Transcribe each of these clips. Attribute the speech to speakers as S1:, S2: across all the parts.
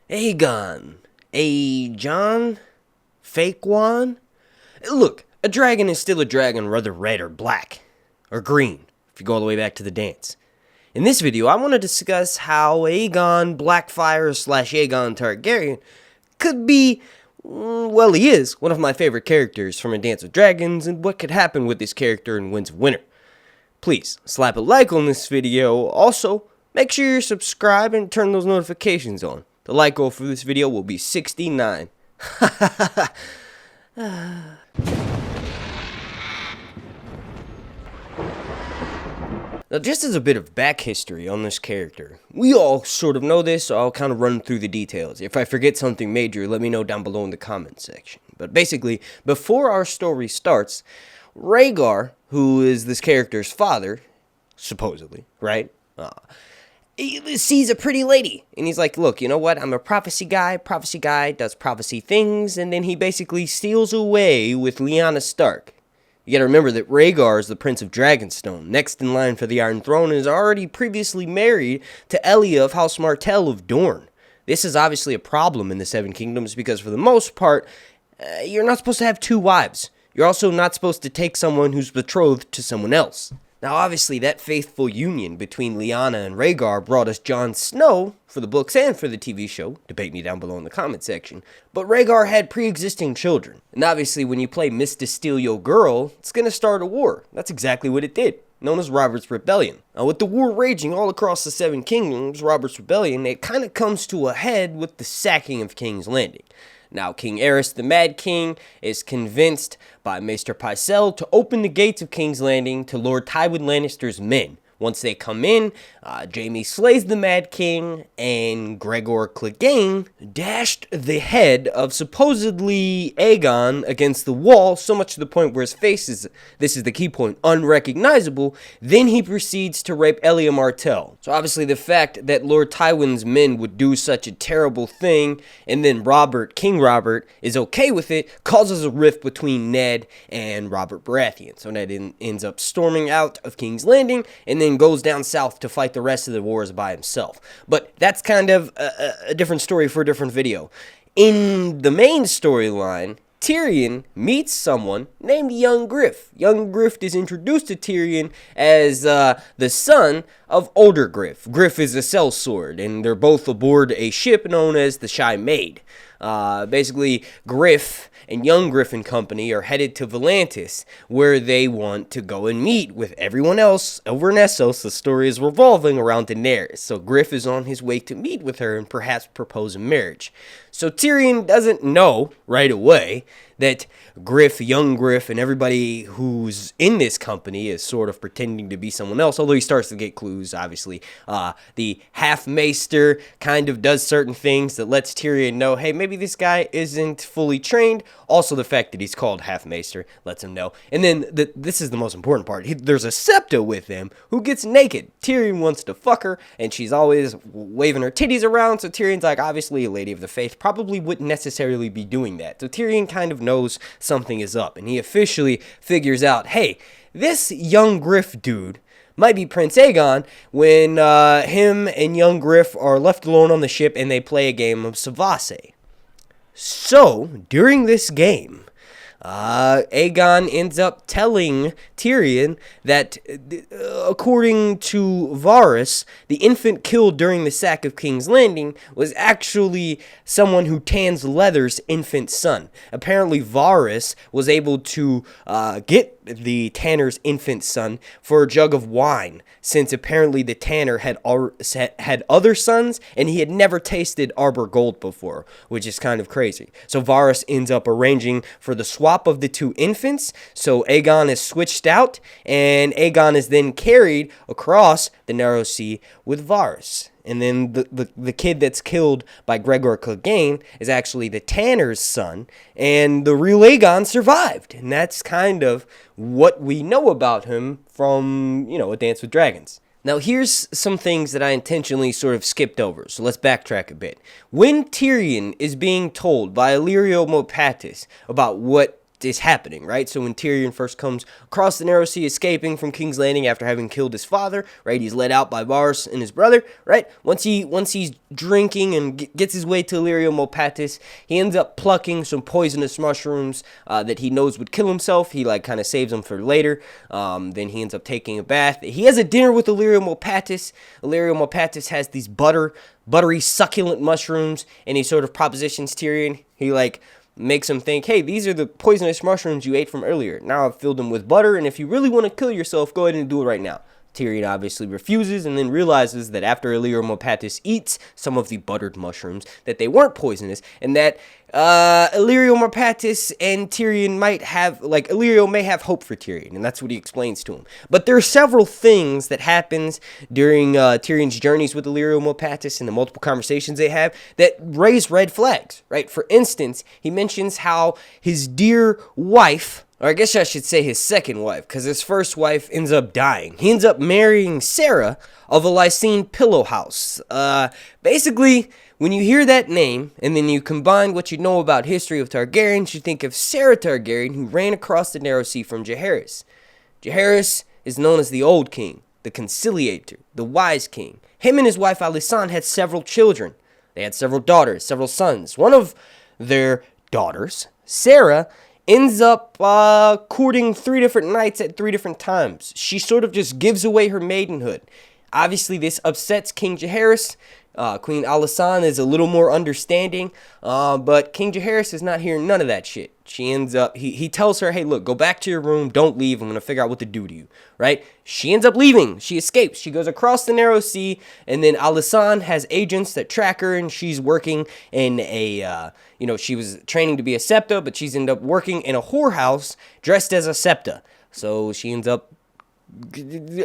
S1: Aegon. Aegon? Fake one? Look, a dragon is still a dragon, whether red or black. Or green, if you go all the way back to the dance. In this video, I want to discuss how Aegon Blackfyre / Aegon Targaryen could be, well, he is one of my favorite characters from A Dance with Dragons, and what could happen with this character in Winds of Winter. Please, slap a like on this video. Also, make sure you subscribe and turn those notifications on. The like goal for this video will be 69. Now, just as a bit of back history on this character, we all sort of know this, so I'll kind of run through the details. If I forget something major, let me know down below in the comment section. But basically, before our story starts, Rhaegar, who is this character's father, supposedly, right? He sees a pretty lady, and he's like, look, you know what, I'm a prophecy guy does prophecy things, and then he basically steals away with Lyanna Stark. You gotta remember that Rhaegar is the Prince of Dragonstone, next in line for the Iron Throne, and is already previously married to Elia of House Martell of Dorne. This is obviously a problem in the Seven Kingdoms, because for the most part, you're not supposed to have two wives. You're also not supposed to take someone who's betrothed to someone else. Now, obviously, that faithful union between Lyanna and Rhaegar brought us Jon Snow for the books and for the TV show. Debate me down below in the comment section. But Rhaegar had pre-existing children. And obviously, when you play Mr. Steal Your Girl, it's going to start a war. That's exactly what it did, known as Robert's Rebellion. Now, with the war raging all across the Seven Kingdoms, Robert's Rebellion, it kind of comes to a head with the sacking of King's Landing. Now, King Jaeherys, the Mad King, is convinced by Maester Pycelle to open the gates of King's Landing to Lord Tywin Lannister's men. Once they come in, Jaime slays the Mad King, and Gregor Clegane dashed the head of supposedly Aegon against the wall, so much to the point where his face is, this is the key point, unrecognizable. Then he proceeds to rape Elia Martell. So obviously the fact that Lord Tywin's men would do such a terrible thing, and then King Robert, is okay with it, causes a rift between Ned and Robert Baratheon. So Ned ends up storming out of King's Landing, and then goes down south to fight the rest of the wars by himself. But that's kind of a different story for a different video. In the main storyline, Tyrion meets someone named Young Griff. Young Griff is introduced to Tyrion as the son of older Griff. Griff is a sellsword, and they're both aboard a ship known as the Shy Maid. Basically, Griff and Young Griff and company are headed to Volantis, where they want to go and meet with everyone else over in Essos. The story is revolving around Daenerys, so Griff is on his way to meet with her and perhaps propose a marriage. So Tyrion doesn't know right away that Griff, Young Griff, and everybody who's in this company is sort of pretending to be someone else, although he starts to get clues, obviously. The Half-Maester kind of does certain things that lets Tyrion know, hey, maybe this guy isn't fully trained. Also, the fact that he's called Half-Maester lets him know. And then, this is the most important part, there's a Septa with him who gets naked. Tyrion wants to fuck her, and she's always waving her titties around, so Tyrion's like, obviously, a lady of the faith probably wouldn't necessarily be doing that. So Tyrion kind of knows something is up, and he officially figures out, hey, this Young Griff dude might be Prince Aegon, when him and Young Griff are left alone on the ship and they play a game of Savase. So, during this game, Aegon ends up telling Tyrion that, according to Varys, the infant killed during the sack of King's Landing was actually someone who tans leather's infant son. Apparently, Varys was able to get the tanner's infant son for a jug of wine, since apparently the tanner had other sons, and he had never tasted Arbor Gold before, which is kind of crazy. So Varys ends up arranging for the swap of the two infants, so Aegon is switched out, and Aegon is then carried across the Narrow Sea with Varys. And then the kid that's killed by Gregor Clegane is actually the tanner's son, and the real Aegon survived. And that's kind of what we know about him from, A Dance with Dragons. Now, here's some things that I intentionally sort of skipped over, so let's backtrack a bit. When Tyrion is being told by Illyrio Mopatis about what is happening, right? So when Tyrion first comes across the Narrow Sea, escaping from King's Landing after having killed his father, right? He's led out by Varys and his brother, right? Once he's drinking and gets his way to Illyrio Mopatis, he ends up plucking some poisonous mushrooms that he knows would kill himself. He like kind of saves them for later. Then he ends up taking a bath. He has a dinner with Illyrio Mopatis. Illyrio Mopatis has these buttery, succulent mushrooms, and he sort of propositions Tyrion. He like makes him think, hey, these are the poisonous mushrooms you ate from earlier. Now I've filled them with butter, and if you really want to kill yourself, go ahead and do it right now. Tyrion obviously refuses and then realizes that after Illyrio Mopatis eats some of the buttered mushrooms, that they weren't poisonous, and that Illyrio Mopatis and Tyrion might have, like, Illyrio may have hope for Tyrion, and that's what he explains to him. But there are several things that happens during Tyrion's journeys with Illyrio Mopatis and the multiple conversations they have that raise red flags, right? For instance, he mentions how his dear wife, or I guess I should say his second wife, because his first wife ends up dying. He ends up marrying Saera of a Lycene pillow house. Basically, when you hear that name, and then you combine what you know about history of Targaryens, you think of Saera Targaryen, who ran across the Narrow Sea from Jaeherys. Jaeherys is known as the Old King, the Conciliator, the Wise King. Him and his wife Alicent had several children. They had several daughters, several sons. One of their daughters, Saera, ends up courting 3 different knights at 3 different times. She sort of just gives away her maidenhood. Obviously, this upsets King Jaeherys. Queen Alicent is a little more understanding, but King Jaeherys is not hearing none of that shit. She ends up, he tells her, hey, look, go back to your room, don't leave, I'm going to figure out what to do to you, right? She ends up leaving, she escapes, she goes across the Narrow Sea, and then Alicent has agents that track her, and she's working in a, she was training to be a septa, but she's ended up working in a whorehouse dressed as a septa, so she ends up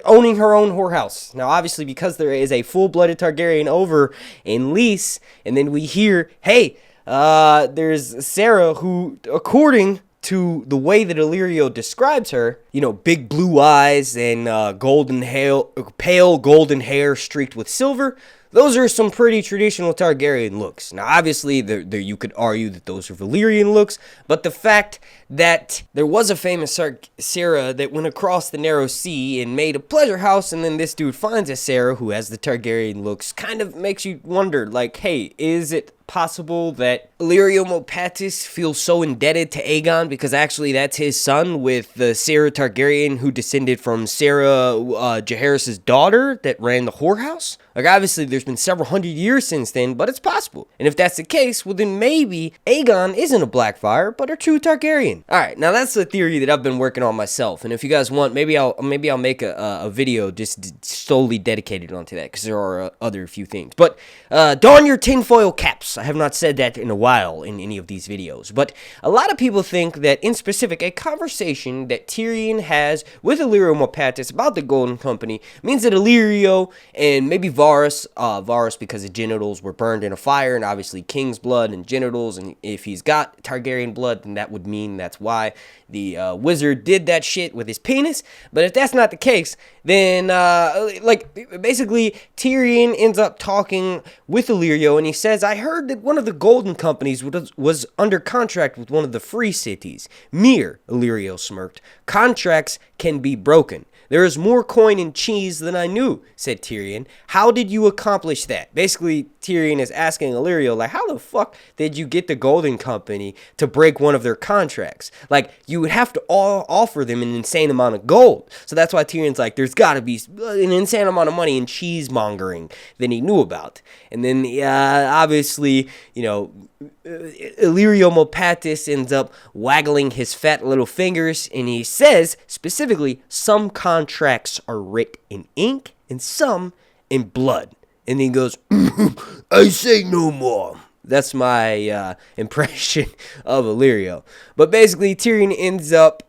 S1: owning her own whorehouse. Now, obviously, because there is a full-blooded Targaryen over in Lys, and then we hear, hey, there's Saera who, according to the way that Illyrio describes her, big blue eyes and pale golden hair streaked with silver. Those are some pretty traditional Targaryen looks. Now, obviously, you could argue that those are Valyrian looks, but the fact that there was a famous Saera that went across the Narrow Sea and made a pleasure house, and then this dude finds a Saera who has the Targaryen looks, kind of makes you wonder, like, hey, is it possible that Illyrio Mopatis feels so indebted to Aegon because actually that's his son, with the Saera Targaryen who descended from Saera Jaehaerys' daughter that ran the whorehouse? Like, obviously there's been several hundred years since then, but it's possible. And if that's the case, well then maybe Aegon isn't a Blackfire, but a true Targaryen. Alright, now that's the theory that I've been working on myself, and if you guys want, maybe I'll make a video just solely dedicated onto that, because there are other few things. But don your tinfoil caps. I have not said that in a while in any of these videos, but a lot of people think that, in specific, a conversation that Tyrion has with Illyrio Mopatis about the Golden Company means that Illyrio and maybe Varys, because his genitals were burned in a fire, and obviously king's blood and genitals, and if he's got Targaryen blood, then that would mean that's why the wizard did that shit with his penis. But if that's not the case, then basically Tyrion ends up talking with Illyrio, and he says, I heard that one of the Golden Companies was under contract with one of the free cities. Mere, Illyrio smirked. Contracts can be broken. There is more coin in cheese than I knew, said Tyrion. How did you accomplish that? Basically, Tyrion is asking Illyrio, like, how the fuck did you get the Golden Company to break one of their contracts? Like, you would have to offer them an insane amount of gold. So that's why Tyrion's like, there's got to be an insane amount of money in cheesemongering than he knew about. And then, obviously, Illyrio Mopatis ends up waggling his fat little fingers, and he says, specifically, some contracts are writ in ink and some in blood. And he goes, I say no more. That's my impression of Illyrio. But basically, Tyrion ends up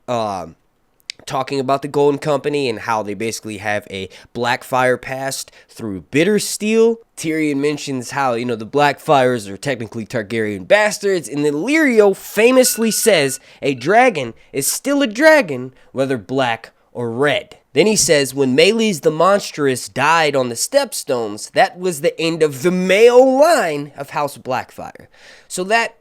S1: talking about the Golden Company and how they basically have a Blackfire past through Bittersteel. Tyrion mentions how, the Blackfires are technically Targaryen bastards, and then Illyrio famously says a dragon is still a dragon, whether black or red. Then he says, when Meleys the Monstrous died on the Stepstones, that was the end of the male line of House Blackfyre. So that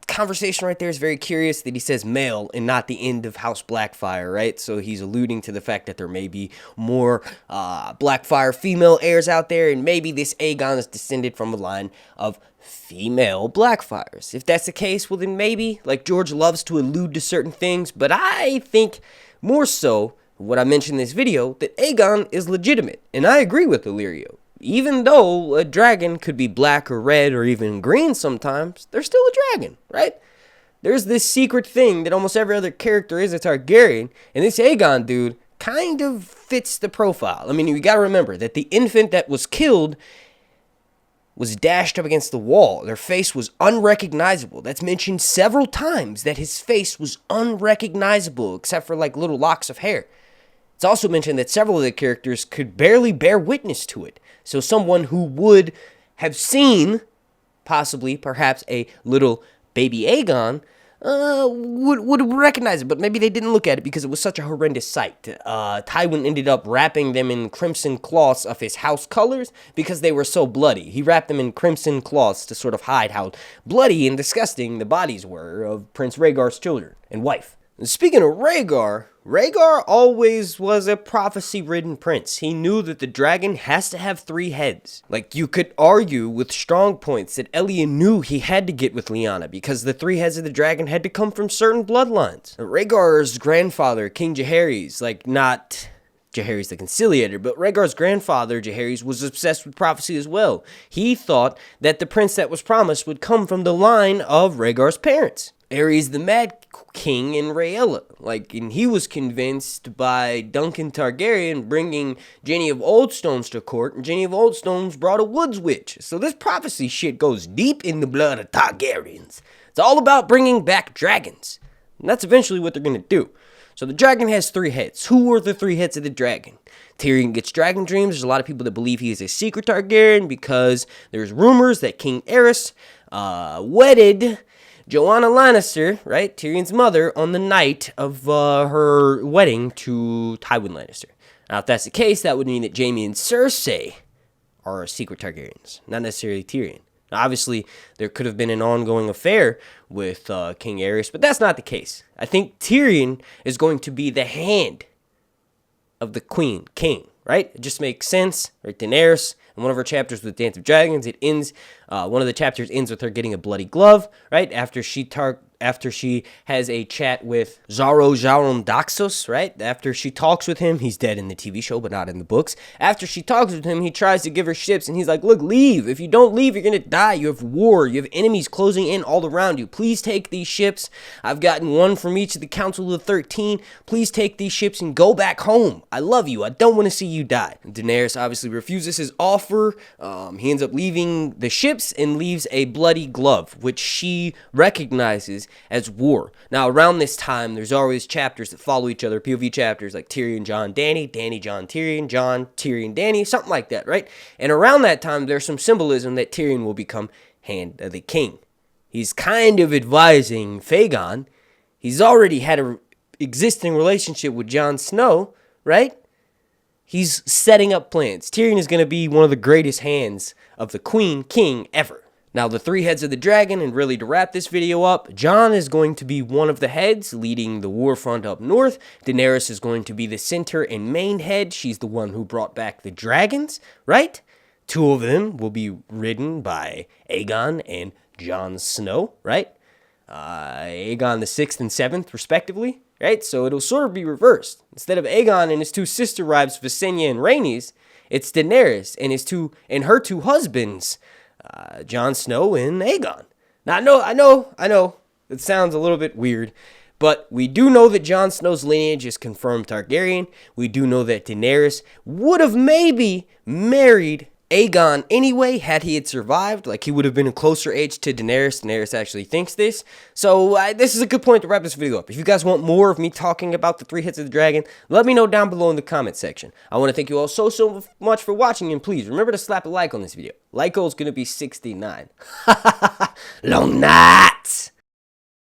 S1: conversation right there is very curious that he says male and not the end of House Blackfyre, right? So he's alluding to the fact that there may be more Blackfyre female heirs out there, and maybe this Aegon is descended from a line of female Blackfyres. If that's the case, well then maybe, like George loves to allude to certain things, but I think more so what I mentioned in this video, that Aegon is legitimate, and I agree with Illyrio. Even though a dragon could be black or red or even green sometimes, they're still a dragon, right? There's this secret thing that almost every other character is a Targaryen, and this Aegon dude kind of fits the profile. I mean, you gotta remember that the infant that was killed was dashed up against the wall. Their face was unrecognizable. That's mentioned several times, that his face was unrecognizable, except for like little locks of hair. It's also mentioned that several of the characters could barely bear witness to it. So someone who would have seen, possibly, perhaps, a little baby Aegon, would recognize it, but maybe they didn't look at it because it was such a horrendous sight. Tywin ended up wrapping them in crimson cloths of his house colors because they were so bloody. He wrapped them in crimson cloths to sort of hide how bloody and disgusting the bodies were of Prince Rhaegar's children and wife. And speaking of Rhaegar always was a prophecy-ridden prince. He knew that the dragon has to have 3 heads. Like, you could argue with strong points that Elia knew he had to get with Lyanna because the 3 heads of the dragon had to come from certain bloodlines. Rhaegar's grandfather, King Jaeherys, like, not Jaehaerys the Conciliator, but Rhaegar's grandfather, Jaehaerys, was obsessed with prophecy as well. He thought that the prince that was promised would come from the line of Rhaegar's parents, Aerys the Mad King and Rhaenyra. And he was convinced by Duncan Targaryen bringing Jenny of Oldstones to court, and Jenny of Oldstones brought a woods witch. So this prophecy shit goes deep in the blood of Targaryens. It's all about bringing back dragons, and that's eventually what they're going to do. So the dragon has 3 heads. Who are the 3 heads of the dragon? Tyrion gets dragon dreams. There's a lot of people that believe he is a secret Targaryen because there's rumors that King Jaehaerys wedded Joanna Lannister, right, Tyrion's mother, on the night of her wedding to Tywin Lannister. Now, if that's the case, that would mean that Jaime and Cersei are secret Targaryens, not necessarily Tyrion. Now, obviously, there could have been an ongoing affair with King Jaehaerys, but that's not the case. I think Tyrion is going to be the hand of the king, right? It just makes sense, right? Daenerys, in one of her chapters with Dance of Dragons, it ends, one of the chapters ends with her getting a bloody glove, right? After she has a chat with Jaron Daxos, right? After she talks with him, he's dead in the TV show, but not in the books. After she talks with him, he tries to give her ships, and he's like, look, leave. If you don't leave, you're going to die. You have war. You have enemies closing in all around you. Please take these ships. I've gotten one from each of the Council of 13. Please take these ships and go back home. I love you. I don't want to see you die. And Daenerys obviously refuses his offer. He ends up leaving the ships and leaves a bloody glove, which she recognizes as war. Now, around this time, there's always chapters that follow each other, POV chapters like Tyrion, Jon, Dany, Dany, Jon, Tyrion, Dany, something like that, right? And around that time, there's some symbolism that Tyrion will become Hand of the King. He's kind of advising Aegon. He's already had an existing relationship with Jon Snow, right? He's setting up plans. Tyrion is going to be one of the greatest hands of the king ever. Now, the 3 heads of the dragon, and really to wrap this video up, Jon is going to be one of the heads leading the war front up north. Daenerys is going to be the center and main head. She's the one who brought back the dragons, right? 2 of them will be ridden by Aegon and Jon Snow, right? Aegon the 6th and 7th, respectively, right? So it'll sort of be reversed. Instead of Aegon and his 2 sister wives, Visenya and Rhaenys, it's Daenerys and her 2 husbands, Jon Snow and Aegon. Now, I know, it sounds a little bit weird, but we do know that Jon Snow's lineage is confirmed Targaryen. We do know that Daenerys would have maybe married Aegon anyway, had he had survived. Like, he would have been a closer age to Daenerys. Daenerys actually thinks this. So, this is a good point to wrap this video up. If you guys want more of me talking about the 3 heads of the dragon, let me know down below in the comment section. I want to thank you all so much for watching, and please remember to slap a like on this video. Like goal is going to be 69. Long night!